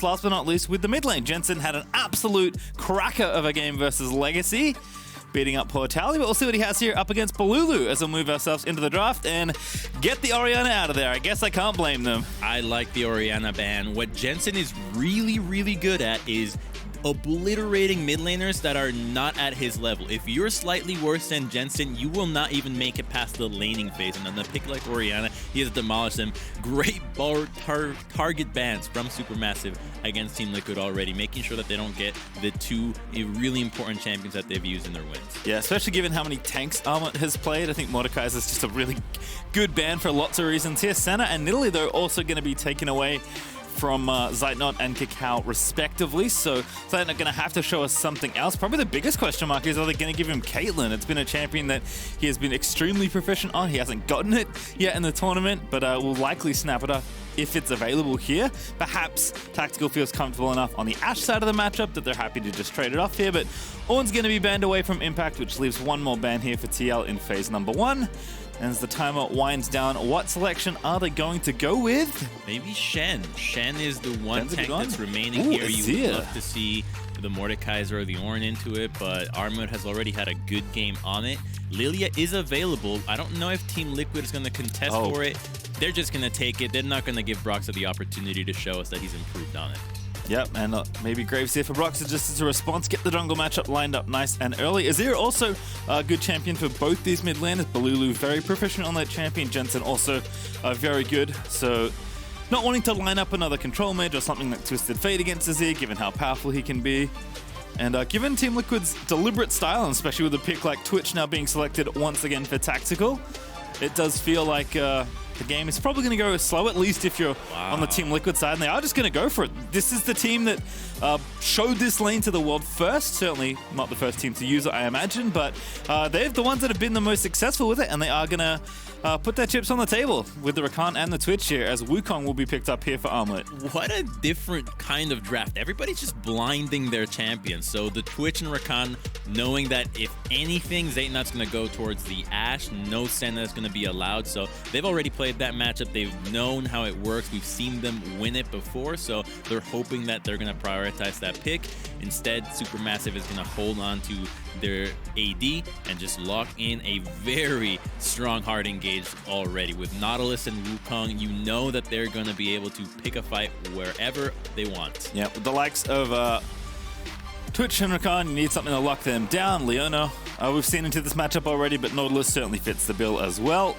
Last but not least, with the mid lane, Jensen had an absolute cracker of a game versus Legacy, beating up poor Tally, but we'll see what he has here up against Bolulu as we'll move ourselves into the draft and get the Orianna out of there. I guess I can't blame them. I like the Orianna ban. What Jensen is really, really good at is obliterating mid laners that are not at his level. If you're slightly worse than Jensen, you will not even make it past the laning phase. And on the pick like Orianna, he has demolished them. Great target bans from SuperMassive against Team Liquid already, making sure that they don't get the two really important champions that they've used in their wins. Yeah, especially given how many tanks Armut has played. I think Mordekaiser is just a really good ban for lots of reasons here. Senna and Nidalee, though, also going to be taken away from Zeitnot and KaKAO respectively, so Zeitnot going to have to show us something else. Probably the biggest question mark is, are they going to give him Caitlyn? It's been a champion that he has been extremely proficient on. He hasn't gotten it yet in the tournament, but will likely snap it up if it's available here. Perhaps Tactical feels comfortable enough on the Ashe side of the matchup that they're happy to just trade it off here, but Ornn's going to be banned away from Impact, which leaves one more ban here for TL in phase number 1. And as the timer winds down, what selection are they going to go with? Maybe Shen. Shen is the one tank that's remaining here. You would love to see the Mordekaiser or the Ornn into it, but Armut has already had a good game on it. Lillia is available. I don't know if Team Liquid is going to contest for it. They're just going to take it. They're not going to give Broxah the opportunity to show us that he's improved on it. Yep, and maybe Graves here for Broxah just as a response. Get the jungle matchup lined up nice and early. Azir also a good champion for both these mid laners. Bolulu very proficient on that champion. Jensen also very good. So not wanting to line up another control mage or something like Twisted Fate against Azir, given how powerful he can be. And given Team Liquid's deliberate style, and especially with a pick like Twitch now being selected once again for Tactical, it does feel like the game is probably going to go slow, at least if you're on the Team Liquid side, and they are just going to go for it. This is the team that showed this lane to the world first. Certainly not the first team to use it, I imagine, but they're the ones that have been the most successful with it, and they are going to put their chips on the table with the Rakan and the Twitch here, as Wukong will be picked up here for Armut. What a different kind of draft. Everybody's just blinding their champions. So the Twitch and Rakan, knowing that if anything, Zeitnot's going to go towards the Ashe. No Senna is going to be allowed. So they've already played that matchup. They've known how it works. We've seen them win it before. So they're hoping that they're going to prioritize that pick. Instead, SuperMassive is going to hold on to their AD and just lock in a very strong hard engage already. With Nautilus and Wukong, you know that they're going to be able to pick a fight wherever they want. Yeah, with the likes of Twitch and Rakan, you need something to lock them down. Leona, we've seen into this matchup already, but Nautilus certainly fits the bill as well.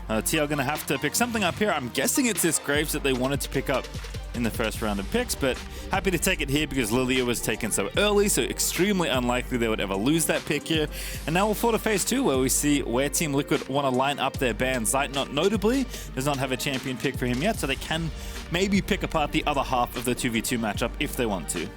TL going to have to pick something up here. I'm guessing it's this Graves that they wanted to pick up in the first round of picks, but happy to take it here because Lillia was taken so early, so extremely unlikely they would ever lose that pick here. And now we'll fall to phase 2, where we see where Team Liquid want to line up their bans. Zeitnot notably does not have a champion pick for him yet, so they can maybe pick apart the other half of the 2v2 matchup if they want to.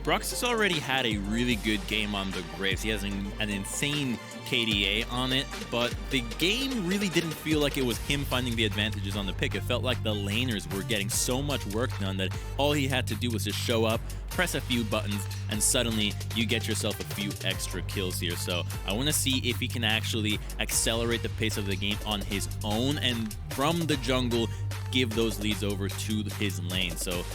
Broxah's already had a really good game on the Graves. He has an insane KDA on it, but the game really didn't feel like it was him finding the advantages on the pick. It felt like the laners were getting so much work done that all he had to do was just show up, press a few buttons, and suddenly you get yourself a few extra kills here. So I want to see if he can actually accelerate the pace of the game on his own, and from the jungle, give those leads over to his lane. So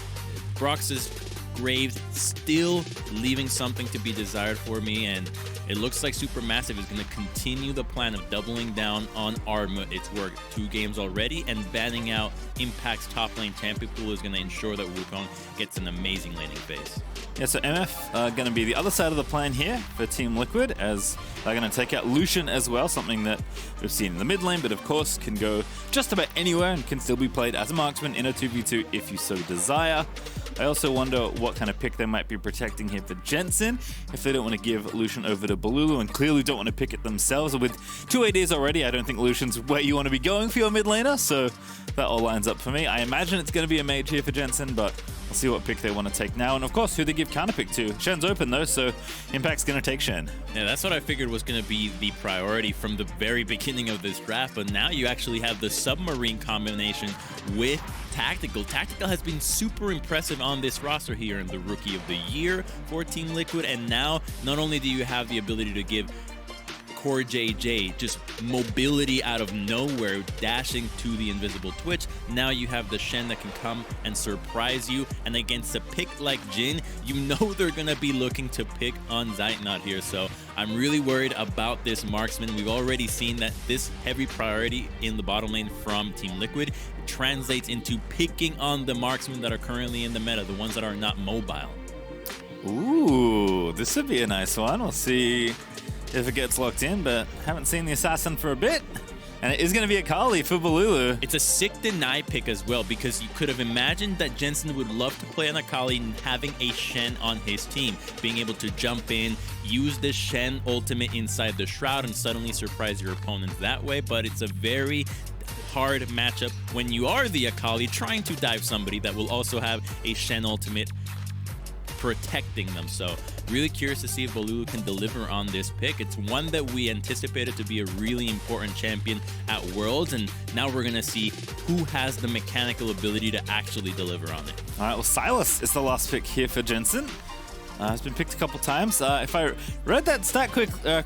Broxah's Graves still leaving something to be desired for me, and it looks like SuperMassive is going to continue the plan of doubling down on Armut. It's worked 2 games already, and banning out Impact's top lane champion pool is going to ensure that Wukong gets an amazing laning phase. Yeah, so MF going to be the other side of the plan here for Team Liquid, as they're going to take out Lucian as well, something that we've seen in the mid lane, but of course can go just about anywhere and can still be played as a marksman in a 2v2 if you so desire. I also wonder what kind of pick they might be protecting here for Jensen, if they don't want to give Lucian over to Bolulu and clearly don't want to pick it themselves. With 2 ADs already, I don't think Lucian's where you want to be going for your mid laner, so that all lines up for me. I imagine it's going to be a mage here for Jensen, but I'll see what pick they want to take now. And of course, who they give counter pick to. Shen's open though, so Impact's going to take Shen. Yeah, that's what I figured was going to be the priority from the very beginning of this draft, but now you actually have the submarine combination with Tactical. Tactical has been super impressive on this roster here in the Rookie of the Year for Team Liquid, and now not only do you have the ability to give CoreJJ, just mobility out of nowhere, dashing to the invisible Twitch. Now you have the Shen that can come and surprise you, and against a pick like Jhin, you know they're gonna be looking to pick on Zeitnot here. So I'm really worried about this marksman. We've already seen that this heavy priority in the bottom lane from Team Liquid translates into picking on the marksmen that are currently in the meta, the ones that are not mobile. Ooh, this would be a nice one. We'll see if it gets locked in, but haven't seen the assassin for a bit. And it is going to be Akali for Bolulu. It's a sick deny pick as well, because you could have imagined that Jensen would love to play on Akali and having a Shen on his team, being able to jump in, use the Shen ultimate inside the Shroud and suddenly surprise your opponents that way. But it's a very hard matchup when you are the Akali trying to dive somebody that will also have a Shen ultimate protecting them. So really curious to see if Bolulu can deliver on this pick. It's one that we anticipated to be a really important champion at Worlds, and now we're gonna see who has the mechanical ability to actually deliver on it. All right, well, Sylas is the last pick here for Jensen. It's been picked a couple times. If I read that stat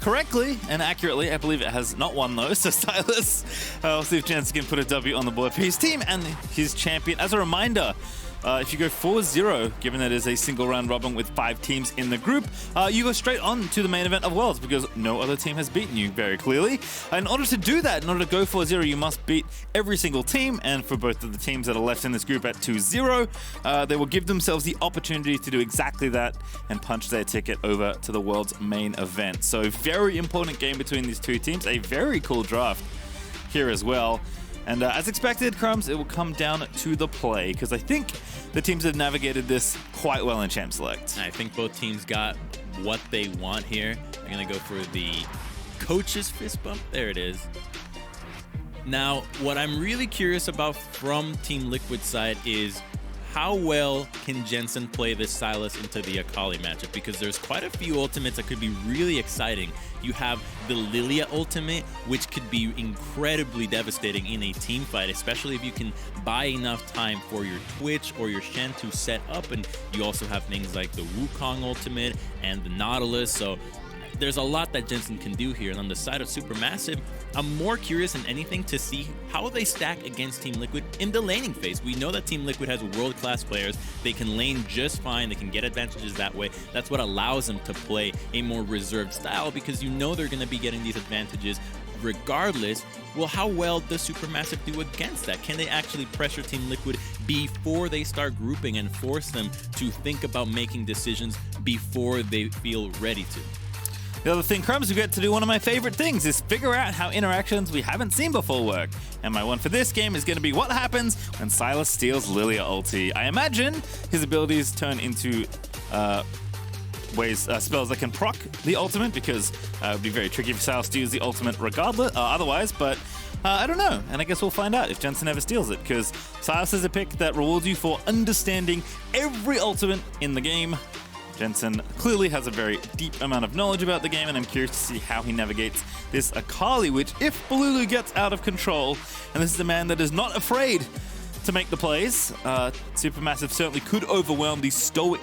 correctly and accurately, I believe it has not won though. So Sylas, we'll see if Jensen can put a W on the board for his team and his champion. As a reminder, if you go 4-0, given that it is a single round robin with 5 teams in the group, you go straight on to the main event of Worlds because no other team has beaten you very clearly. In order to do that, in order to go 4-0, you must beat every single team, and for both of the teams that are left in this group at 2-0, they will give themselves the opportunity to do exactly that and punch their ticket over to the World's main event. So very important game between these two teams, a very cool draft here as well. And as expected, Crumbs, it will come down to the play, because I think the teams have navigated this quite well in Champ Select. I think both teams got what they want here. They're going to go for the coach's fist bump. There it is. Now, what I'm really curious about from Team Liquid side is how well can Jensen play this Sylas into the Akali matchup, because there's quite a few ultimates that could be really exciting. You have the Lillia ultimate, which could be incredibly devastating in a team fight, especially if you can buy enough time for your Twitch or your Shen to set up. And you also have things like the Wukong ultimate and the Nautilus. So there's a lot that Jensen can do here. And on the side of SuperMassive, I'm more curious than anything to see how they stack against Team Liquid in the laning phase. We know that Team Liquid has world-class players. They can lane just fine. They can get advantages that way. That's what allows them to play a more reserved style, because you know they're going to be getting these advantages regardless. Well, how well does SuperMassive do against that? Can they actually pressure Team Liquid before they start grouping and force them to think about making decisions before they feel ready to? The other thing, Crumbs, we get to do one of my favorite things, is figure out how interactions we haven't seen before work. And my one for this game is going to be what happens when Sylas steals Lillia ulti. I imagine his abilities turn into spells that can proc the ultimate, because it would be very tricky for Sylas to use the ultimate regardless, otherwise, but I don't know. And I guess we'll find out if Jensen ever steals it, because Sylas is a pick that rewards you for understanding every ultimate in the game. Jensen clearly has a very deep amount of knowledge about the game, and I'm curious to see how he navigates this Akali, which, if Bolulu gets out of control, and this is a man that is not afraid to make the plays, SuperMassive certainly could overwhelm the stoic,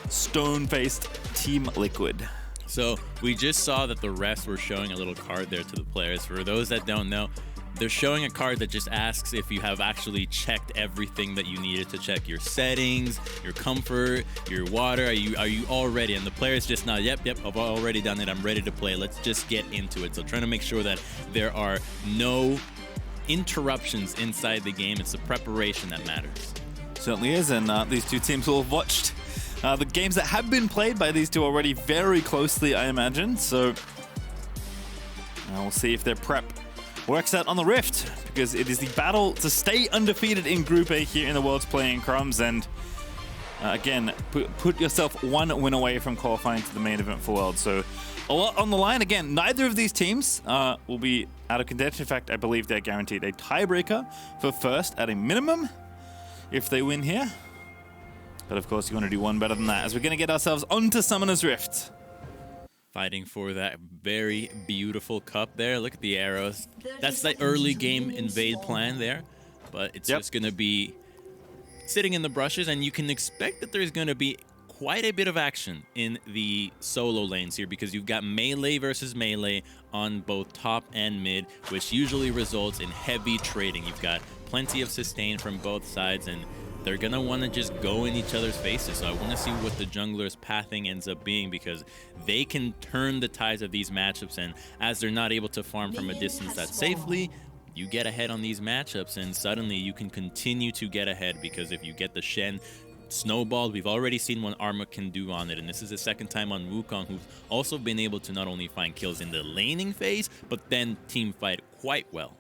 stone-faced Team Liquid. So we just saw that the refs were showing a little card there to the players. For those that don't know, they're showing a card that just asks if you have actually checked everything that you needed to check. Your settings, your comfort, your water. Are you all ready? And the player's just not, yep, I've already done it. I'm ready to play. Let's just get into it. So trying to make sure that there are no interruptions inside the game. It's the preparation that matters. Certainly is, and these two teams will have watched the games that have been played by these two already very closely, I imagine. So we'll see if their prep works out on the Rift, because it is the battle to stay undefeated in Group A here in the World's Playing, Crumbs. And again, put yourself one win away from qualifying to the main event for Worlds. So a lot on the line. Again, neither of these teams will be out of contention. In fact, I believe they're guaranteed a tiebreaker for first at a minimum if they win here. But of course, you want to do one better than that, as we're going to get ourselves onto Summoner's Rift. Fighting for that very beautiful cup there. Look at the arrows. That's the early game invade plan there. But it's just going to be sitting in the brushes, and you can expect that there's going to be quite a bit of action in the solo lanes here because you've got melee versus melee on both top and mid, which usually results in heavy trading. You've got plenty of sustain from both sides, and they're going to want to just go in each other's faces. So I want to see what the jungler's pathing ends up being because they can turn the tides of these matchups, and as they're not able to farm from a distance that safely, you get ahead on these matchups, and suddenly you can continue to get ahead because if you get the Shen snowballed, we've already seen what Armut can do on it, and this is the second time on Wukong, who's also been able to not only find kills in the laning phase, but then team fight quite well.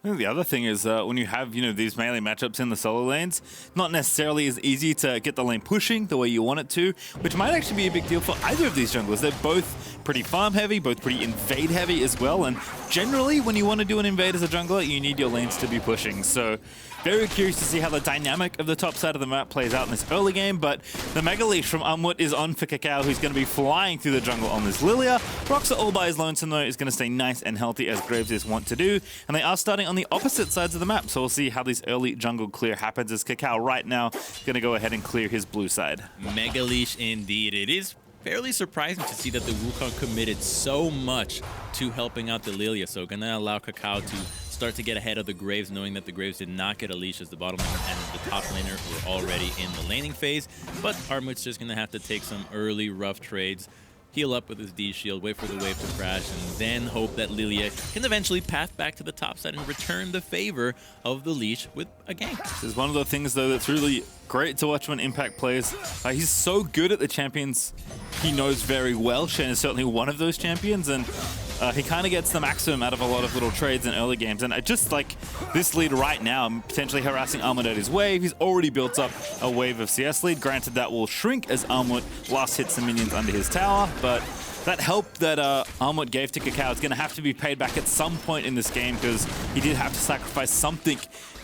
I think the other thing is when you have, these melee matchups in the solo lanes, not necessarily as easy to get the lane pushing the way you want it to, which might actually be a big deal for either of these junglers. They're both pretty farm heavy, both pretty invade heavy as well, and generally when you want to do an invade as a jungler, you need your lanes to be pushing. So very curious to see how the dynamic of the top side of the map plays out in this early game, but the Mega Leash from Armut is on for KaKAO, who's going to be flying through the jungle on this Lillia. Broxah all by his lonesome though is going to stay nice and healthy as Graves is wont to do, and they are starting on the opposite sides of the map, so we'll see how this early jungle clear happens as KaKAO right now going to go ahead and clear his blue side. Mega Leash indeed. It is fairly surprising to see that the Wukong committed so much to helping out the Lillia, so going to allow KaKAO to start to get ahead of the Graves, knowing that the Graves did not get a leash as the bottom laner and the top laner were already in the laning phase. But Armut's just going to have to take some early rough trades, heal up with his D shield, wait for the wave to crash, and then hope that Lillia can eventually path back to the top side and return the favor of the leash with a gank. This is one of the things, though, that's really great to watch when Impact plays. He's so good at the champions he knows very well. Shen is certainly one of those champions, and he kind of gets the maximum out of a lot of little trades in early games. And I just like this lead right now, potentially harassing Armut at his wave. He's already built up a wave of CS lead. Granted, that will shrink as Armut last hits some minions under his tower, but that help that Armut gave to KaKAO is going to have to be paid back at some point in this game because he did have to sacrifice something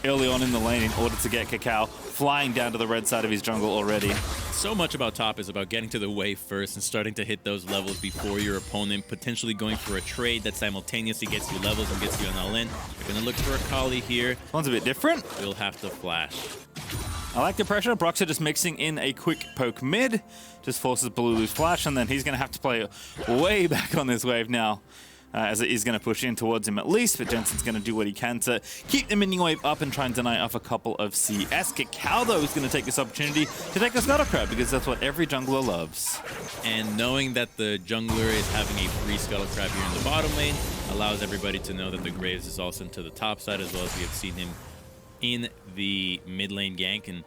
early on in the lane in order to get KaKAO flying down to the red side of his jungle already. So much about top is about getting to the wave first and starting to hit those levels before your opponent, potentially going for a trade that simultaneously gets you levels and gets you an all-in. You're going to look for Akali here. One's a bit different. You'll have to flash. I like the pressure. Broxah just mixing in a quick poke mid. Just forces Bolulu's flash, and then he's going to have to play way back on this wave now. As it is going to push in towards him at least, but Jensen's going to do what he can to keep the minion wave up and try and deny off a couple of CS. KaKAO, though, is going to take this opportunity to take a Scuttle Crab because that's what every jungler loves. And knowing that the jungler is having a free Scuttle Crab here in the bottom lane allows everybody to know that the Graves is also to the top side, as well as we have seen him in the mid lane gank. And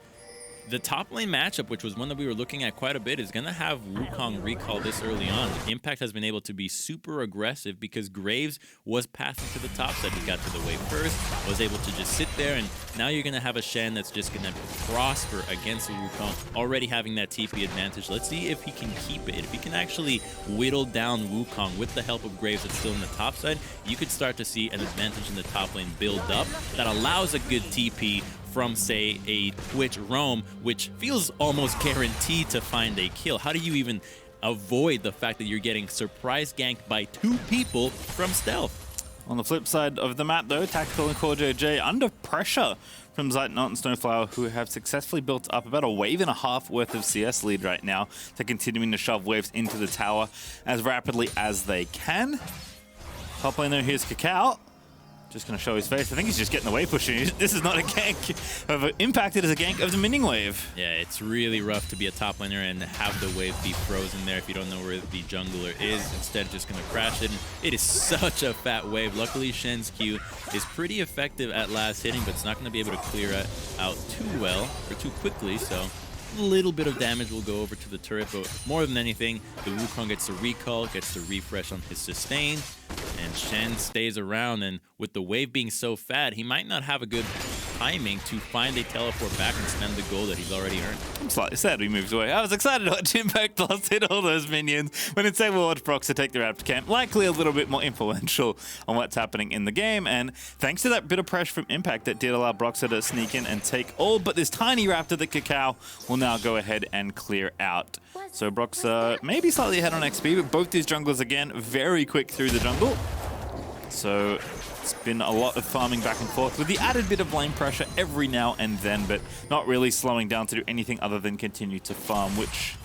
the top lane matchup, which was one that we were looking at quite a bit, is going to have Wukong recall this early on. Impact has been able to be super aggressive because Graves was passing to the top side. He got to the wave first, was able to just sit there, and now you're going to have a Shen that's just going to prosper against the Wukong, already having that TP advantage. Let's see if he can keep it. If he can actually whittle down Wukong with the help of Graves that's still in the top side, you could start to see an advantage in the top lane build up that allows a good TP from, say, a Twitch roam, which feels almost guaranteed to find a kill. How do you even avoid the fact that you're getting surprise ganked by 2 people from stealth? On the flip side of the map, though, Tactical and CoreJJ under pressure from Zeitnot and SnowFlower, who have successfully built up about a wave and a half worth of CS lead right now to continuing to shove waves into the tower as rapidly as they can. Top lane, though, here's KaKAO. Just going to show his face. I think he's just getting the wave pushing. This is not a gank of Impact, it is a gank of the minion wave. Yeah, it's really rough to be a top laner and have the wave be frozen there if you don't know where the jungler is. Instead, just going to crash it. And it is such a fat wave. Luckily, Shen's Q is pretty effective at last hitting, but it's not going to be able to clear it out too well or too quickly. So a little bit of damage will go over to the turret, but more than anything, the Wukong gets to recall, gets to refresh on his sustain, and Shen stays around. And with the wave being so fat, he might not have a good timing to find a teleport back and spend the gold that he's already earned. I'm slightly sad he moves away. I was excited to watch Impact last hit all those minions. When instead we'll watch Broxah take the Raptor camp, likely a little bit more influential on what's happening in the game. And thanks to that bit of pressure from Impact that did allow Broxah to sneak in and take all but this tiny Raptor that KaKAO will now go ahead and clear out. So Broxah maybe slightly ahead on XP, but both these junglers again very quick through the jungle. So it's been a lot of farming back and forth with the added bit of lane pressure every now and then, but not really slowing down to do anything other than continue to farm, which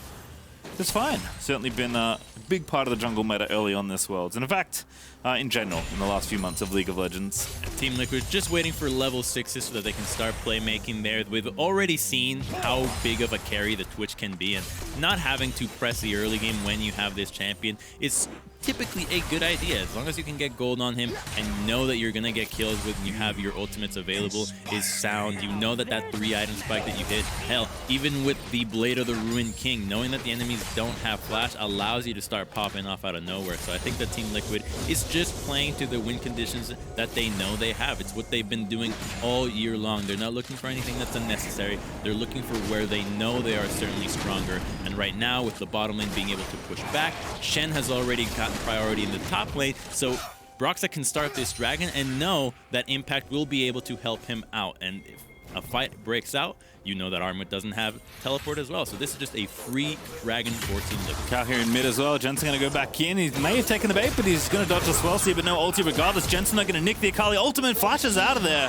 It's fine. Certainly been a big part of the jungle meta early on this Worlds. And in fact, in general, in the last few months of League of Legends. Team Liquid just waiting for level 6s so that they can start playmaking there. We've already seen how big of a carry the Twitch can be, and not having to press the early game when you have this champion is typically a good idea. As long as you can get gold on him and know that you're going to get kills when you have your ultimates available is sound. You know that that 3-item spike that you hit, hell, even with the Blade of the Ruined King, knowing that the enemies don't have flash allows you to start popping off out of nowhere. So I think that Team Liquid is just playing to the win conditions that they know they have. It's what they've been doing all year long. They're not looking for anything that's unnecessary. They're looking for where they know they are certainly stronger. And right now, with the bottom lane being able to push back, Shen has already gotten priority in the top lane, so Broxah can start this dragon and know that Impact will be able to help him out. And if a fight breaks out, you know that Armut doesn't have teleport as well. So this is just a free dragon for Team Liquid. KaKAO here in mid as well. Jensen going to go back in. He may have taken the bait, but he's going to dodge the swell see, but no ulti regardless. Jensen not going to nick the Akali ultimate, flashes out of there.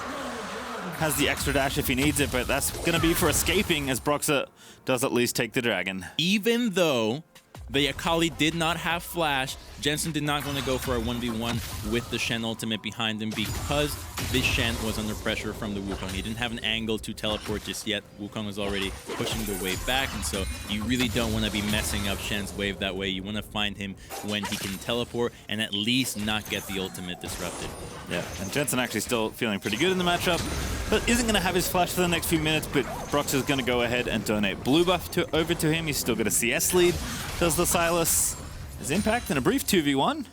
Has the extra dash if he needs it, but that's going to be for escaping as Broxah does at least take the dragon. Even though the Akali did not have flash, Jensen did not want to go for a 1v1 with the Shen ultimate behind him because the Shen was under pressure from the Wukong. He didn't have an angle to teleport just yet. Wukong was already pushing the wave back, and so you really don't want to be messing up Shen's wave that way. You want to find him when he can teleport and at least not get the ultimate disrupted. Yeah, and Jensen actually still feeling pretty good in the matchup, but isn't going to have his flash for the next few minutes, but Broxah is going to go ahead and donate blue buff over to him. He's still got a CS lead. Does the Sylas. His Impact in a brief 2v1,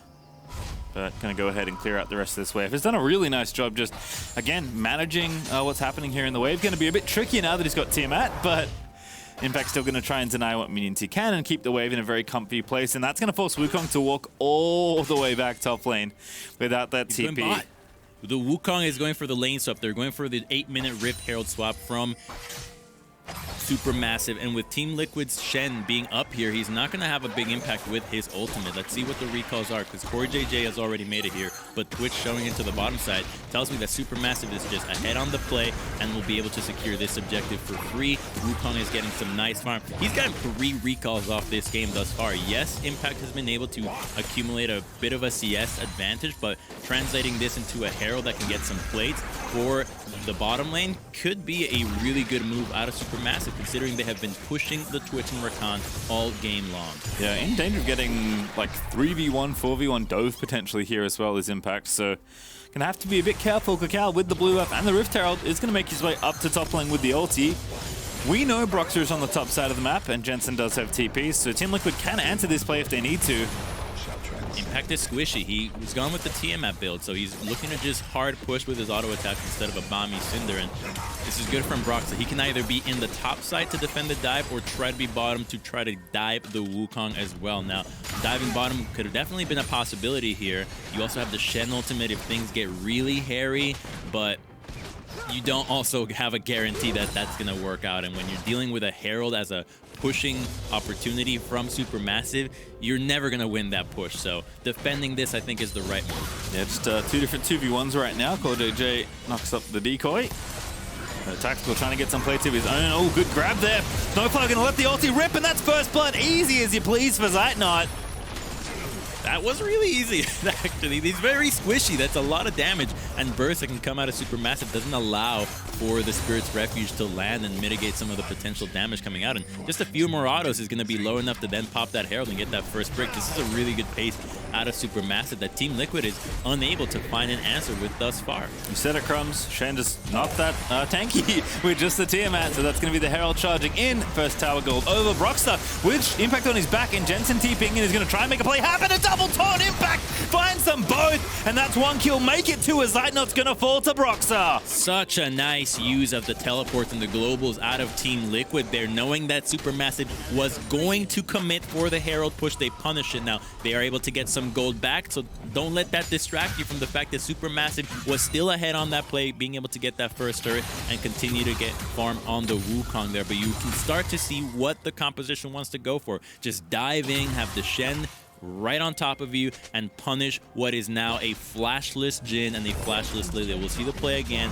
but going to go ahead and clear out the rest of this wave. He's done a really nice job just, again, managing what's happening here in the wave. Going to be a bit trickier now that he's got Tiamat, but Impact still going to try and deny what minions he can and keep the wave in a very comfy place, and that's going to force Wukong to walk all the way back top lane without that TP. The Wukong is going for the lane swap. They're going for the 8-minute Rift Herald swap from SuperMassive, and with Team Liquid's Shen being up here, he's not going to have a big impact with his ultimate. Let's see what the recalls are, because CoreJJ has already made it here, but Twitch showing into the bottom side tells me that SuperMassive is just ahead on the play and will be able to secure this objective for free. Wukong is getting some nice farm. He's gotten 3 recalls off this game thus far. Yes, Impact has been able to accumulate a bit of a CS advantage, but translating this into a Herald that can get some plates for the bottom lane could be a really good move out of SuperMassive, considering they have been pushing the Twitch and Rakan all game long. Yeah, in danger of getting like 3v1, 4v1 dove potentially here as well as Impact, so gonna have to be a bit careful. KaKAO with the blue buff and the Rift Herald is gonna make his way up to top lane with the ulti. We know Broxah is on the top side of the map and Jensen does have TP, so Team Liquid can answer this play if they need to. Impact is squishy. He was gone with the Tiamat build, so he's looking to just hard push with his auto attack instead of a Bomby Cinder, and this is good from Broxah. He can either be in the top side to defend the dive or try to be bottom to try to dive the Wukong as well. Now, diving bottom could have definitely been a possibility here. You also have the Shen ultimate if things get really hairy, but you don't also have a guarantee that that's going to work out, and when you're dealing with a Herald as a pushing opportunity from SuperMassive, you're never going to win that push. So defending this, I think, is the right move. Yeah, just 2 different 2v1s right now. CoreJJ knocks up the decoy. Tactical trying to get some play to his own. Oh, good grab there. SnowFlower going to let the ulti rip, and that's first blood. Easy as you please for Zeitnot. That was really easy, actually. He's very squishy. That's a lot of damage. And burst that can come out of SuperMassive doesn't allow for the Spirit's Refuge to land and mitigate some of the potential damage coming out. And just a few more autos is going to be low enough to then pop that Herald and get that first break. This is a really good pace out of SuperMassive that Team Liquid is unable to find an answer with thus far. You said it, Crumbs. Shen just not that tanky with just the Tiamat, so that's going to be the Herald charging in. First tower gold over Broxah, which Impact on his back, and Jensen TPing and is going to try and make a play happen. A double taunt. Impact finds them both, and that's 1 kill. Make it 2 as Zeitnot's going to fall to Broxah. Such a nice use of the teleports and the globals out of Team Liquid there, knowing that SuperMassive was going to commit for the Herald push. They punish it. Now, they are able to get some gold back, so don't let that distract you from the fact that SuperMassive was still ahead on that play, being able to get that first turret and continue to get farm on the Wukong there. But you can start to see what the composition wants to go for. Just dive in, have the Shen right on top of you, and punish what is now a flashless Jhin and a flashless Lillia. We'll see the play again.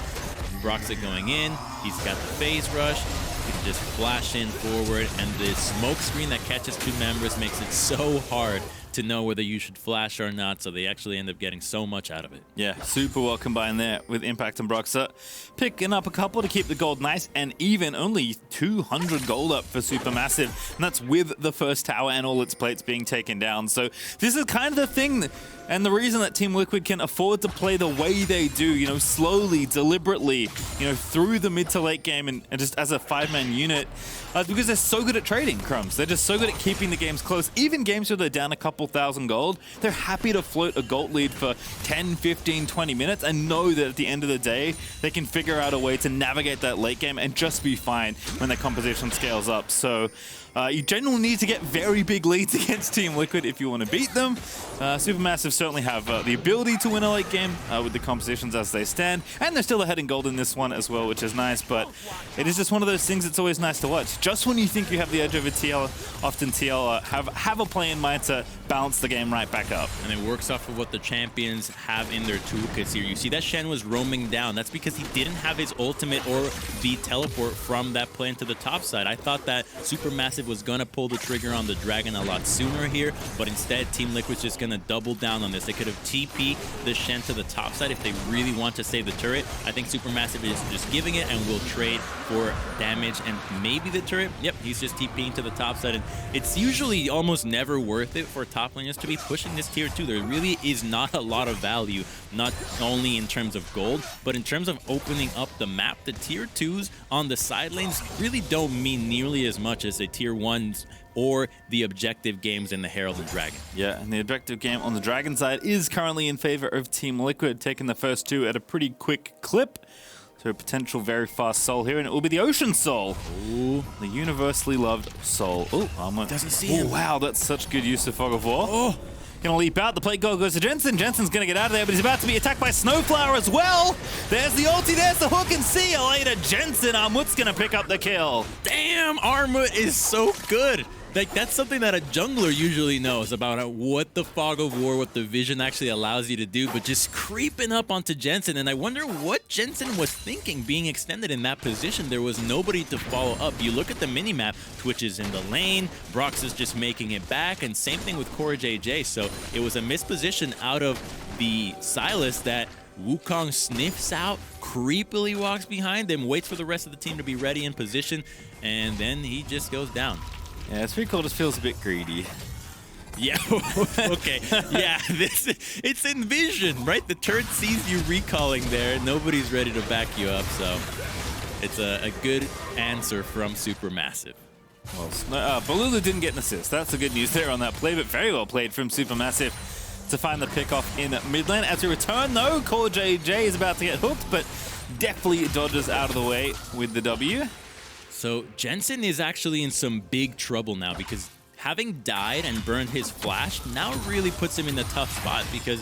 Broxah going in. He's got the phase rush. He can just flash in forward, and the smoke screen that catches two members makes it so hard to know whether you should flash or not, so they actually end up getting so much out of it. Yeah, super well combined there with Impact and Broxah. Picking up a couple to keep the gold nice and even. Only 200 gold up for SuperMassive, and that's with the first tower and all its plates being taken down. So this is kind of the thing, and the reason that Team Liquid can afford to play the way they do, you know, slowly, deliberately, you know, through the mid to late game and just as a five-man unit, because they're so good at trading, Crumbs. They're just so good at keeping the games close. Even games where they're down a couple thousand gold, they're happy to float a gold lead for 10, 15, 20 minutes and know that at the end of the day, they can figure out a way to navigate that late game and just be fine when their composition scales up. So you generally need to get very big leads against Team Liquid if you want to beat them. SuperMassive certainly have the ability to win a late game with the compositions as they stand, and they're still ahead in gold in this one as well, which is nice, but it is just one of those things that's always nice to watch. Just when you think you have the edge over TL, often TL have a play in mind to balance the game right back up. And it works off of what the champions have in their toolkits here. You see that Shen was roaming down. That's because he didn't have his ultimate or the teleport from that plane to the top side. I thought that SuperMassive was going to pull the trigger on the dragon a lot sooner here, but instead Team Liquid's just going to double down on this. They could have TP'd the Shen to the top side if they really want to save the turret. I think SuperMassive is just giving it and will trade for damage and maybe the turret. Yep, he's just TPing to the top side, and it's usually almost never worth it for top laners to be pushing this tier 2. There really is not a lot of value, not only in terms of gold, but in terms of opening up the map. The tier 2s on the side lanes really don't mean nearly as much as the tier 1s or the objective games in the Herald and Dragon. Yeah, and the objective game on the Dragon side is currently in favor of Team Liquid, taking the first two at a pretty quick clip. So a potential very fast soul here, and it will be the Ocean Soul. Ooh, the universally loved soul. Oh, Armut doesn't see him. Wow, that's such good use of Fog of War. Oh, gonna leap out. The plate goal goes to Jensen. Jensen's gonna get out of there, but he's about to be attacked by SnowFlower as well. There's the ulti, there's the hook, and see you later, Jensen. Armut's gonna pick up the kill. damn, Armut is so good. Like, that's something that a jungler usually knows about what the Fog of War, what the vision actually allows you to do, but just creeping up onto Jensen. And I wonder what Jensen was thinking being extended in that position. There was nobody to follow up. You look at the minimap, Twitch is in the lane, Broxah is just making it back, and same thing with CoreJJ. So it was a misposition out of the Sylas that Wukong sniffs out, creepily walks behind them, waits for the rest of the team to be ready in position, and then he just goes down. Yeah, it's pretty cool. Just feels a bit greedy. Yeah, okay. Yeah, it's in vision, right? The turret sees you recalling there. Nobody's ready to back you up, so it's a good answer from SuperMassive. Well, Bolulu didn't get an assist. That's the good news there on that play, but very well played from SuperMassive to find the pick off in mid lane. As we return, though, CoreJJ is about to get hooked, but definitely dodges out of the way with the W. So Jensen is actually in some big trouble now, because having died and burned his flash now really puts him in a tough spot, because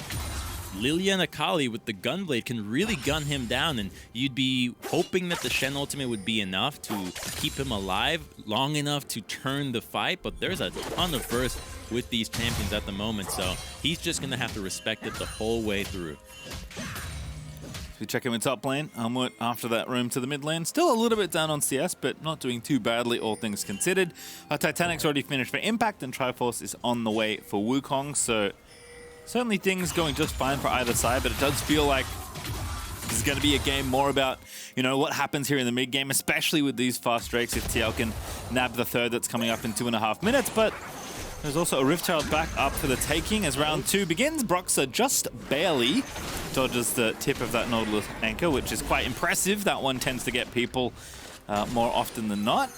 Lillia and Akali with the Gunblade can really gun him down, and you'd be hoping that the Shen ultimate would be enough to keep him alive long enough to turn the fight, but there's a ton of burst with these champions at the moment, so he's just going to have to respect it the whole way through. We check him in top lane. Armut after that roam to the mid lane. Still a little bit down on CS, but not doing too badly, all things considered. Titanic's already finished for Impact, and Triforce is on the way for Wukong. So certainly things going just fine for either side, but it does feel like this is going to be a game more about, you know, what happens here in the mid game, especially with these fast drakes if TL can nab the third that's coming up in 2.5 minutes. But there's also a Rift Child back up for the taking as round 2 begins. Broxah just barely dodges the tip of that Nautilus anchor, which is quite impressive. That one tends to get people more often than not.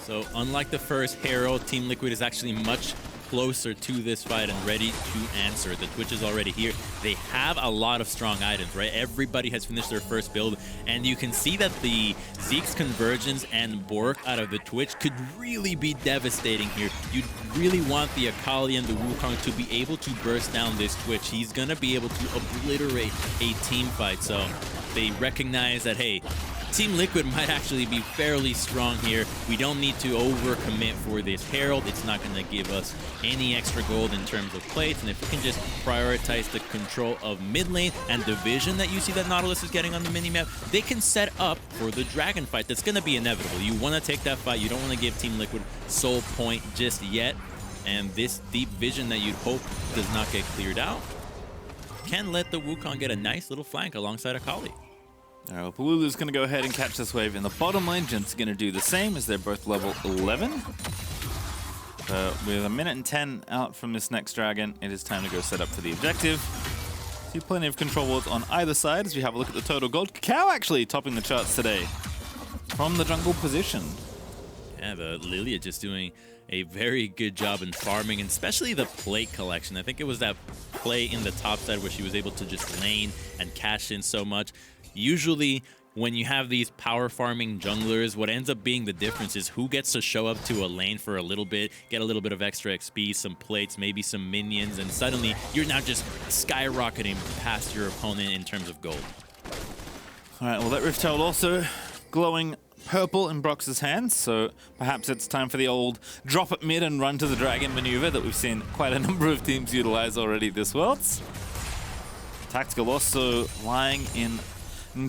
So unlike the first Herald, Team Liquid is actually much closer to this fight and ready to answer. The Twitch is already here. They have a lot of strong items, right? Everybody has finished their first build, and you can see that the Zeke's Convergence and Bork out of the Twitch could really be devastating here. You'd really want the Akali and the Wukong to be able to burst down this Twitch. He's gonna be able to obliterate a team fight, so they recognize that, hey, Team Liquid might actually be fairly strong here. We don't need to overcommit for this Herald. It's not going to give us any extra gold in terms of plates, and if we can just prioritize the control of mid lane and the vision that you see that Nautilus is getting on the minimap, they can set up for the dragon fight that's going to be inevitable. You want to take that fight. You don't want to give Team Liquid soul point just yet, and this deep vision that you'd hope does not get cleared out can let the Wukong get a nice little flank alongside Akali. All right, well, Bolulu's going to go ahead and catch this wave in the bottom lane. Jensen's going to do the same as they're both level 11. With a minute and 10 out from this next dragon, it is time to go set up for the objective. See plenty of control wards on either side as we have a look at the total gold. KaKAO actually topping the charts today from the jungle position. Yeah, the Lillia just doing a very good job in farming, and especially the plate collection. I think it was that play in the top side where she was able to just lane and cash in so much. Usually, when you have these power farming junglers, what ends up being the difference is who gets to show up to a lane for a little bit, get a little bit of extra XP, some plates, maybe some minions, and suddenly you're now just skyrocketing past your opponent in terms of gold. All right, well, that Rift Herald also glowing purple in Broxah's hands, so perhaps it's time for the old drop it mid and run to the dragon maneuver that we've seen quite a number of teams utilize already this Worlds. Tactical also lying in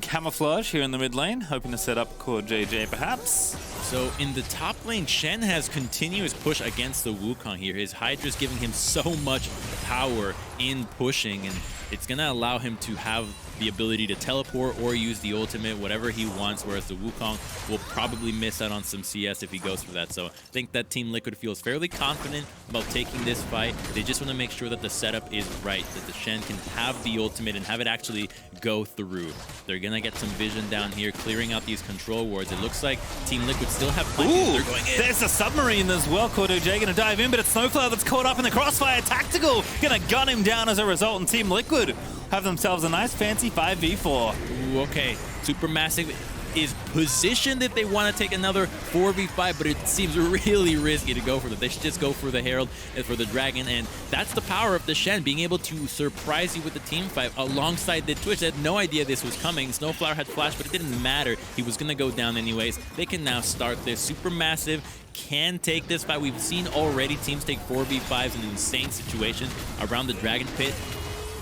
camouflage here in the mid lane, hoping to set up CoreJJ perhaps. So in the top lane, Shen has continuous push against the Wukong here. His Hydra's giving him so much power in pushing, and it's going to allow him to have the ability to teleport or use the ultimate, whatever he wants, whereas the Wukong will probably miss out on some CS if he goes for that. So I think that Team Liquid feels fairly confident about taking this fight. They just want to make sure that the setup is right, that the Shen can have the ultimate and have it actually go through. They're going to get some vision down here, clearing out these control wards. It looks like Team Liquid still have plenty. They're going in. There's a submarine as well. CoreJJ going to dive in, but it's SnowFlower that's caught up in the crossfire. Tactical going to gun him down as a result, and Team Liquid have themselves a nice fancy 5v4. Ooh, okay, SuperMassive is positioned if they want to take another 4v5, but it seems really risky to go for them. They should just go for the Herald and for the Dragon, and that's the power of the Shen, being able to surprise you with the team fight alongside the Twitch. They had no idea this was coming. SnowFlower had flash, but it didn't matter. He was going to go down anyways. They can now start this. SuperMassive can take this fight. We've seen already teams take 4v5s in insane situations around the Dragon Pit.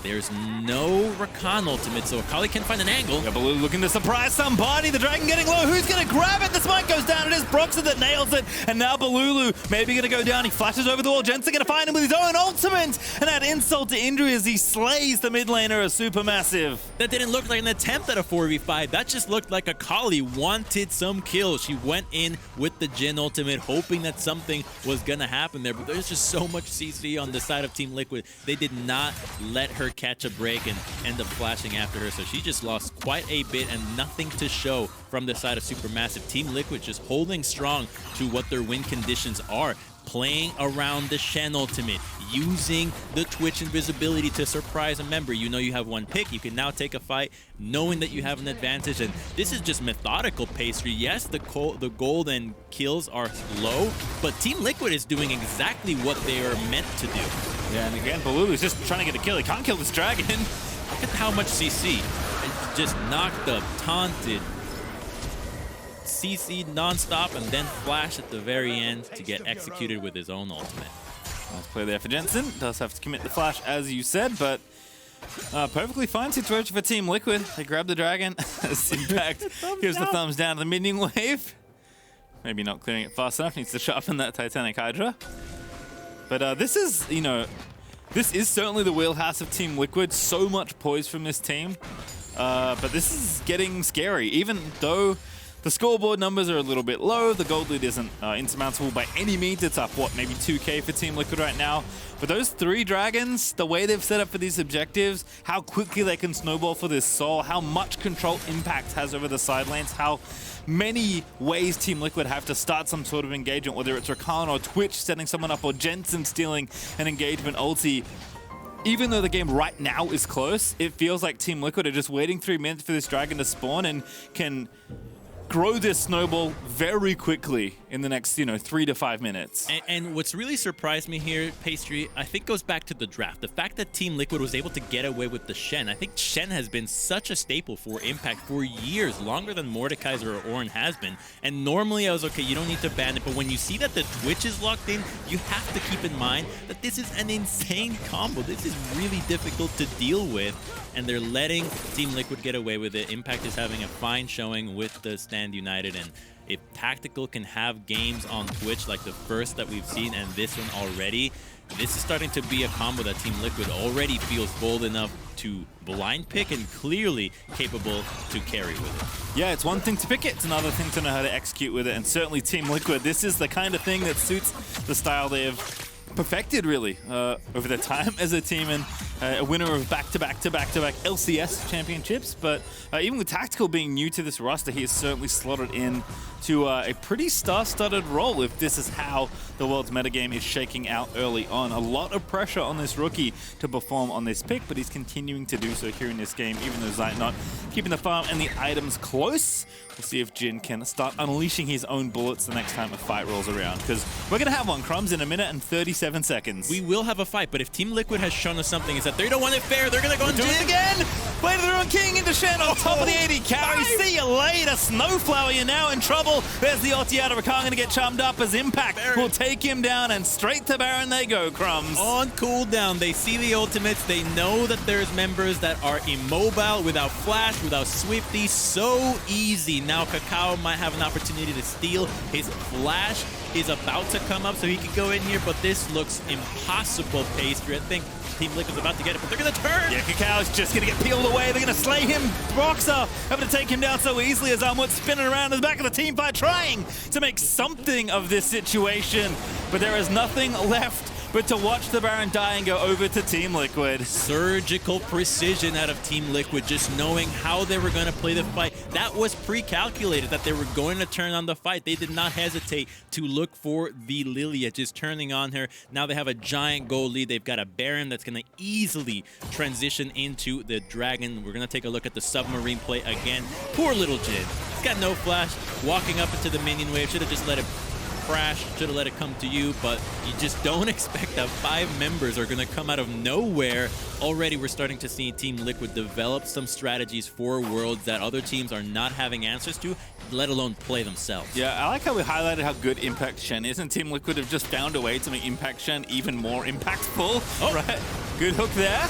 There's no Rakan ultimate, so Akali can find an angle. Yeah, Bolulu looking to surprise somebody. The Dragon getting low. Who's going to grab it? The smite goes down. It is Broxah that nails it. And now Bolulu maybe going to go down. He flashes over the wall. Jensen going to find him with his own ultimate. And that insult to injury as he slays the mid laner of SuperMassive. That didn't look like an attempt at a 4v5. That just looked like Akali wanted some kills. She went in with the Jhin ultimate, hoping that something was going to happen there. But there's just so much CC on the side of Team Liquid. They did not let her catch a break and end up flashing after her, so she just lost quite a bit and nothing to show from the side of SuperMassive. Team Liquid just holding strong to what their win conditions are, playing around the Shen ultimate, using the Twitch invisibility to surprise a member. You know you have one pick, you can now take a fight knowing that you have an advantage, and this is just methodical pastry. Yes, the gold and kills are low, but Team Liquid is doing exactly what they are meant to do. Yeah, and again, Bolulu's just trying to get a kill. He can't kill this dragon. Look at how much CC. It just knocked up, taunted, CC non-stop, and then flash at the very end to get executed with his own ultimate. Nice play there for Jensen. Does have to commit the flash, as you said, but perfectly fine situation for Team Liquid. They grab the dragon. Impact gives the thumbs down to the minion wave. Maybe not clearing it fast enough. Needs to sharpen that Titanic Hydra. But this is, you know, this is certainly the wheelhouse of Team Liquid. So much poise from this team. But this is getting scary. Even though the scoreboard numbers are a little bit low, the gold lead isn't insurmountable by any means. It's up, what, maybe 2k for Team Liquid right now. But those 3 dragons, the way they've set up for these objectives, how quickly they can snowball for this soul, how much control Impact has over the side lanes, how many ways Team Liquid have to start some sort of engagement, whether it's Rakan or Twitch setting someone up or Jensen stealing an engagement ulti. Even though the game right now is close, it feels like Team Liquid are just waiting 3 minutes for this dragon to spawn and can grow this snowball very quickly. in the next, 3 to 5 minutes. And what's really surprised me here, Pastry, I think goes back to the draft. The fact that Team Liquid was able to get away with the Shen. I think Shen has been such a staple for Impact for years, longer than Mordekaiser or Ornn has been. And normally I was, okay, you don't need to ban it, but when you see that the Twitch is locked in, you have to keep in mind that this is an insane combo. This is really difficult to deal with, and they're letting Team Liquid get away with it. Impact is having a fine showing with the Stand United, and if Tactical can have games on Twitch like the first that we've seen and this one already, this is starting to be a combo that Team Liquid already feels bold enough to blind pick and clearly capable to carry with it. Yeah, it's one thing to pick it, it's another thing to know how to execute with it, and certainly Team Liquid, this is the kind of thing that suits the style they have perfected really over their time as a team, and a winner of back-to-back LCS championships. But even with Tactical being new to this roster, he is certainly slotted in to a pretty star-studded role if this is how the world's metagame is shaking out early on. A lot of pressure on this rookie to perform on this pick, but he's continuing to do so here in this game, even though Zeitnot keeping the farm and the items close. We'll see if Jhin can start unleashing his own bullets the next time a fight rolls around, because we're going to have one, Crumbs, in a minute and 37 seconds. We will have a fight, but if Team Liquid has shown us something, is that they don't want it fair. They're going to go on do it again. Blade of the Ruined King into Shen on top of the 80 carry. See you later, SnowFlower. You're now in trouble. There's the ulti out of Rakan, going to get chummed up as Impact will take him down, and straight to Baron they go, Crumbs. On cooldown, they see the ultimates. They know that there's members that are immobile, without flash, without Swifty. So easy. Now KaKAO might have an opportunity to steal. His flash is about to come up so he can go in here, but this looks impossible, Pastry. I think Team Liquid's about to get it, but they're going to turn. Yeah, KaKAO's just going to get peeled away. They're going to slay him. Broxah able to take him down so easily as Armut spinning around in the back of the team fight, trying to make something of this situation. But there is nothing left but to watch the Baron die and go over to Team Liquid. Surgical precision out of Team Liquid, just knowing how they were going to play the fight. That was pre-calculated, that they were going to turn on the fight. They did not hesitate to look for the Lillia, just turning on her. Now they have a giant gold lead. They've got a Baron that's going to easily transition into the Dragon. We're going to take a look at the submarine play again. Poor little Jhin. He's got no flash, walking up into the minion wave. Should have just let it crash, should have let it come to you, but you just don't expect that 5 members are going to come out of nowhere. Already we're starting to see Team Liquid develop some strategies for Worlds that other teams are not having answers to, let alone play themselves. Yeah, I like how we highlighted how good Impact Shen is, and Team Liquid have just found a way to make Impact Shen even more impactful. Oh, right. Good hook there.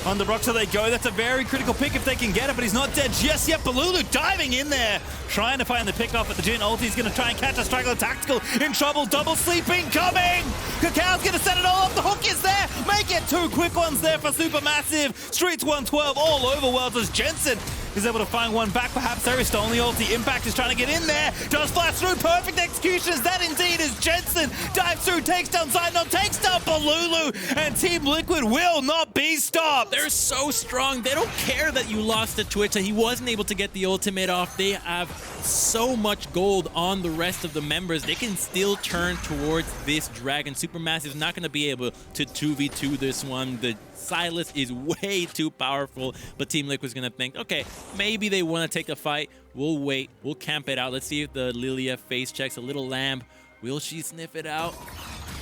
On the Broxah they go. That's a very critical pick if they can get it, but he's not dead just yet. Bolulu diving in there, trying to find the pick off at the Jhin ulti. He's going to try and catch a straggler. Tactical in trouble. Double sleeping coming. KaKAO's going to set it all up. The hook is there. Make it 2 quick ones there for SuperMassive. Streets 112 all over Worlds as Jensen is able to find one back. Perhaps there is still on the ulti. Impact is trying to get in there. Does flash through. Perfect execution as that indeed is Jensen. Dives through, takes down Zeitnot, takes down Bolulu, and Team Liquid will not be stopped. They're so strong. They don't care that you lost to Twitch and he wasn't able to get the ultimate off. They have so much gold on the rest of the members. They can still turn towards this Dragon. SuperMassive is not going to be able to 2v2 this one. The Sylas is way too powerful, but Team Liquid's going to think, okay, maybe they want to take the fight. We'll wait. We'll camp it out. Let's see if the Lillia face checks a little lamb. Will she sniff it out?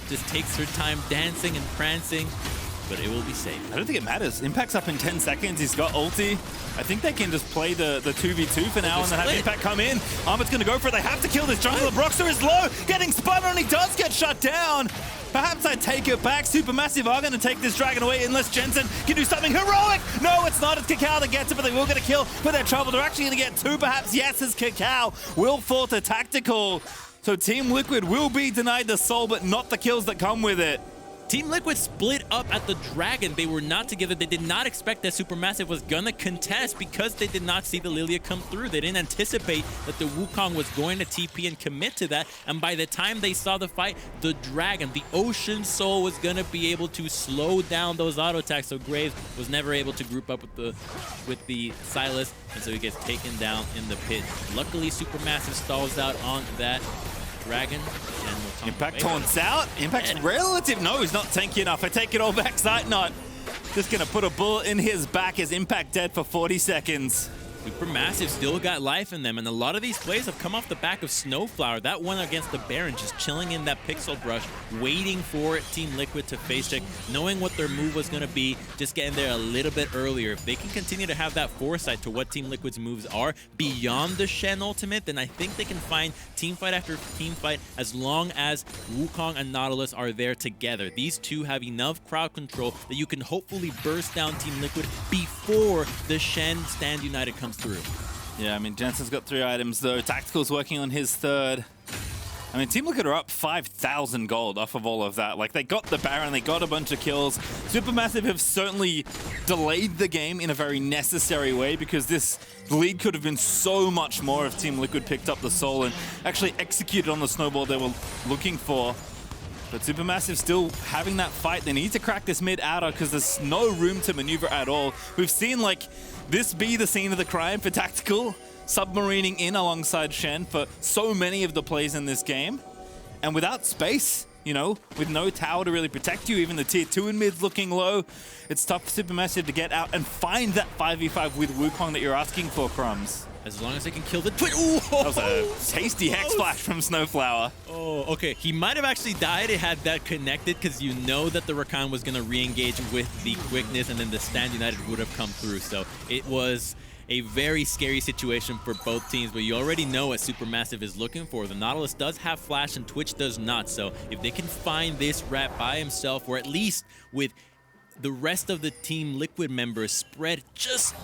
Just takes her time dancing and prancing, but it will be safe. I don't think it matters. Impact's up in 10 seconds. He's got ulti. I think they can just play the 2v2 for now and then have Impact come in. Armut's going to go for it. They have to kill this jungle. Broxah is low, getting spun on. He does get shut down. Perhaps I take it back. SuperMassive are going to take this Dragon away unless Jensen can do something heroic. No, it's not. It's KaKAO that gets it, but they will get a kill. But they're trouble. They're actually going to get 2, perhaps. Yes, as KaKAO will fall to Tactical. So Team Liquid will be denied the soul, but not the kills that come with it. Team Liquid split up at the Dragon. They were not together. They did not expect that SuperMassive was gonna contest because they did not see the Lillia come through. They didn't anticipate that the Wukong was going to TP and commit to that. And by the time they saw the fight, the Dragon, the Ocean Soul, was gonna be able to slow down those auto attacks. So Graves was never able to group up with the Sylas, and so he gets taken down in the pit. Luckily, SuperMassive stalls out on that Dragon. And Impact taunts out. Impact's relative. No, he's not tanky enough. I take it all back. Zeitnot just going to put a bullet in his back as Impact dead for 40 seconds. SuperMassive still got life in them, and a lot of these plays have come off the back of SnowFlower. That one against the Baron, just chilling in that pixel brush, waiting for Team Liquid to face check, knowing what their move was going to be, just getting there a little bit earlier. If they can continue to have that foresight to what Team Liquid's moves are beyond the Shen ultimate, then I think they can find teamfight after teamfight as long as Wukong and Nautilus are there together. These two have enough crowd control that you can hopefully burst down Team Liquid before the Shen Stand United comes through. Yeah, I mean, Jensen's got 3 items, though. Tactical's working on his 3rd. I mean, Team Liquid are up 5,000 gold off of all of that. Like, they got the Baron, they got a bunch of kills. SuperMassive have certainly delayed the game in a very necessary way, because this lead could have been so much more if Team Liquid picked up the soul and actually executed on the snowball they were looking for. But SuperMassive still having that fight. They need to crack this mid outer because there's no room to maneuver at all. We've seen, like, this be the scene of the crime for Tactical, submarining in alongside Shen for so many of the plays in this game. And without space, you know, with no tower to really protect you, even the tier 2 in mid's looking low, it's tough for SuperMassive to get out and find that 5v5 with Wukong that you're asking for, Crumbs. As long as they can kill the Twitch. Ooh, that was a tasty hex flash from SnowFlower. Oh, okay. He might have actually died. It had that connected, because you know that the Rakan was going to re-engage with the quickness, and then the Stand United would have come through. So it was a very scary situation for both teams, but you already know what SuperMassive is looking for. The Nautilus does have flash and Twitch does not. So if they can find this rat by himself, or at least with the rest of the Team Liquid members spread just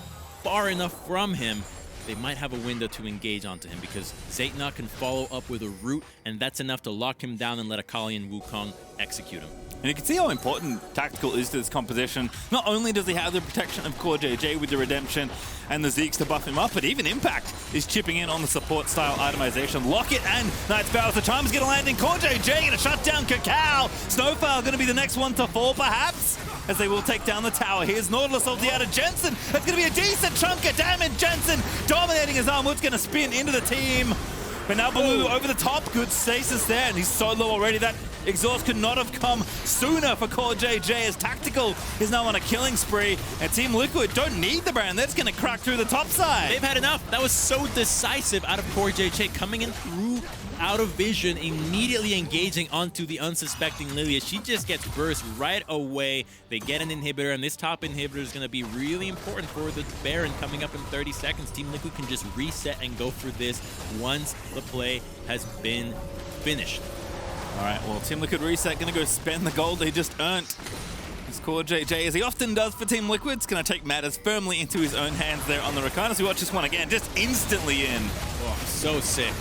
far enough from him, they might have a window to engage onto him, because Zeitnot can follow up with a root, and that's enough to lock him down and let Akali and Wukong execute him. And you can see how important Tactical is to this composition. Not only does he have the protection of CoreJJ with the Redemption and the Zeeks to buff him up, but even Impact is chipping in on the support-style itemization. Locket and Knight's Powers. The charm's going to land in CoreJJ, going to shut down KaKAO. SnowFlower going to be the next one to fall, perhaps, as they will take down the tower. Here's Nautilus ulti out of Jensen. That's going to be a decent chunk of damage. Jensen dominating as Armut's going to spin into the team. But now Bolulu over the top. Good stasis there, and he's so low already. That exhaust could not have come sooner for CoreJJ, as Tactical is now on a killing spree. And Team Liquid don't need the Baron. They're just going to crack through the top side. They've had enough. That was so decisive out of CoreJJ, coming in through out of vision, immediately engaging onto the unsuspecting Lillia. She just gets burst right away. They get an inhibitor, and this top inhibitor is going to be really important for the Baron coming up in 30 seconds. Team Liquid can just reset and go for this once the play has been finished. All right, well, Team Liquid reset, going to go spend the gold they just earned. As CoreJJ, as he often does for Team Liquid, is going to take matters firmly into his own hands there on the Rakan. As we watch this one again, just instantly in. Oh, so sick.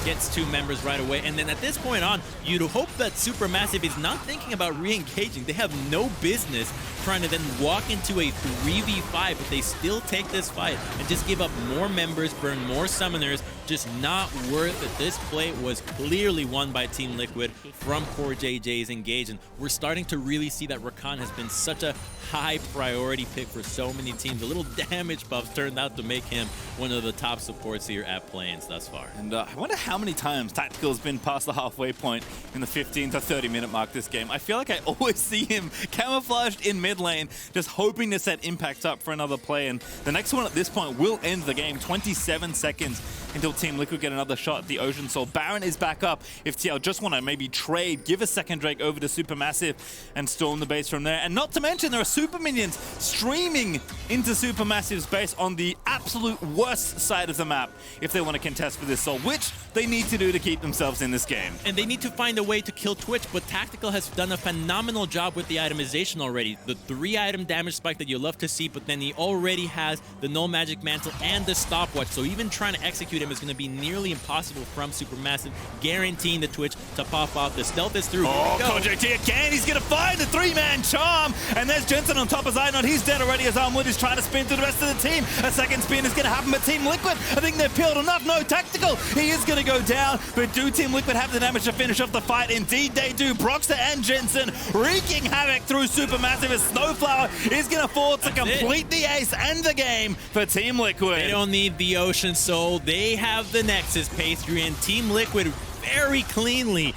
Gets 2 members right away, and then at this point on, you'd hope that SuperMassive is not thinking about re-engaging. They have no business trying to then walk into a 3v5, but they still take this fight and just give up more members, burn more summoners. Just not worth it. This play was clearly won by Team Liquid from CoreJJ's engage, and we're starting to really see that Rakan has been such a high priority pick for so many teams. The little damage buffs turned out to make him one of the top supports here at Play-ins thus far. And I wonder how many times Tactical has been past the halfway point in the 15 to 30 minute mark this game. I feel like I always see him camouflaged in mid lane, just hoping to set Impact up for another play. And the next one at this point will end the game. 27 seconds until Team Liquid get another shot at the Ocean Soul. Baron is back up. If TL just want to maybe trade, give a second Drake over to SuperMassive and storm the base from there. And not to mention, there are super minions streaming into SuperMassive's base on the absolute worst side of the map if they want to contest for this soul, which they need to do to keep themselves in this game. And they need to find a way to kill Twitch, but Tactical has done a phenomenal job with the itemization already. The 3-item damage spike that you love to see, but then he already has the Null Magic Mantle and the Stopwatch, so even trying to execute him is going to be nearly impossible from SuperMassive, guaranteeing the Twitch to pop off. The stealth is through. Oh, CoreJJ again. He's going to find the 3-man charm. And there's Jensen on top of Zeitnot. He's dead already as Armut is trying to spin to the rest of the team. A second spin is going to happen, but Team Liquid, I think they've peeled enough. No, Tactical, he is going to go down. But do Team Liquid have the damage to finish off the fight? Indeed they do. Broxah and Jensen wreaking havoc through SuperMassive as SnowFlower is going to fall to complete the ace and the game for Team Liquid. They don't need the Ocean Soul. They have the Nexus pastry, and Team Liquid very cleanly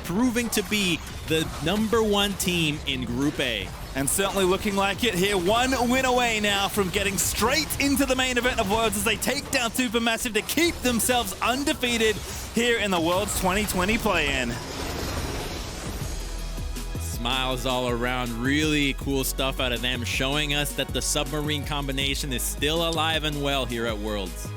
proving to be the #1 team in Group A. And certainly looking like it here. One win away now from getting straight into the main event of Worlds as they take down SuperMassive to keep themselves undefeated here in the Worlds 2020 play-in. Smiles all around. Really cool stuff out of them, showing us that the submarine combination is still alive and well here at Worlds.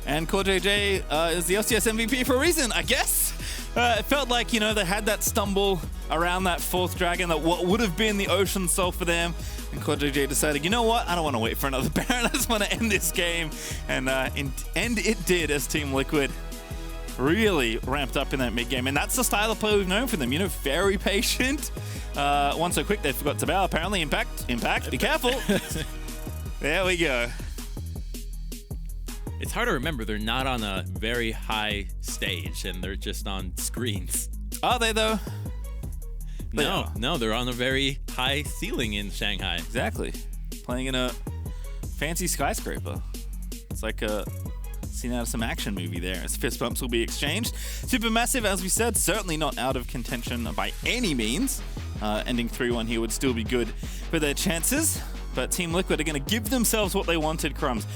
And CoreJJ is the LCS MVP for a reason, I guess. It felt like, you know, they had that stumble around that fourth dragon, that what would have been the Ocean Soul for them. And CoreJJ decided, you know what, I don't want to wait for another Baron. I just want to end this game. And it did, as Team Liquid really ramped up in that mid game. And that's the style of play we've known from them. You know, very patient. One so quick they forgot to bow. Apparently, Impact, be careful. There we go. It's hard to remember they're not on a very high stage and they're just on screens. Are they though? No, they're on a very high ceiling in Shanghai. Exactly. Playing in a fancy skyscraper. It's like a scene out of some action movie there, as fist bumps will be exchanged. SuperMassive, as we said, certainly not out of contention by any means. Ending 3-1 here would still be good for their chances. But Team Liquid are going to give themselves what they wanted, Crumbs.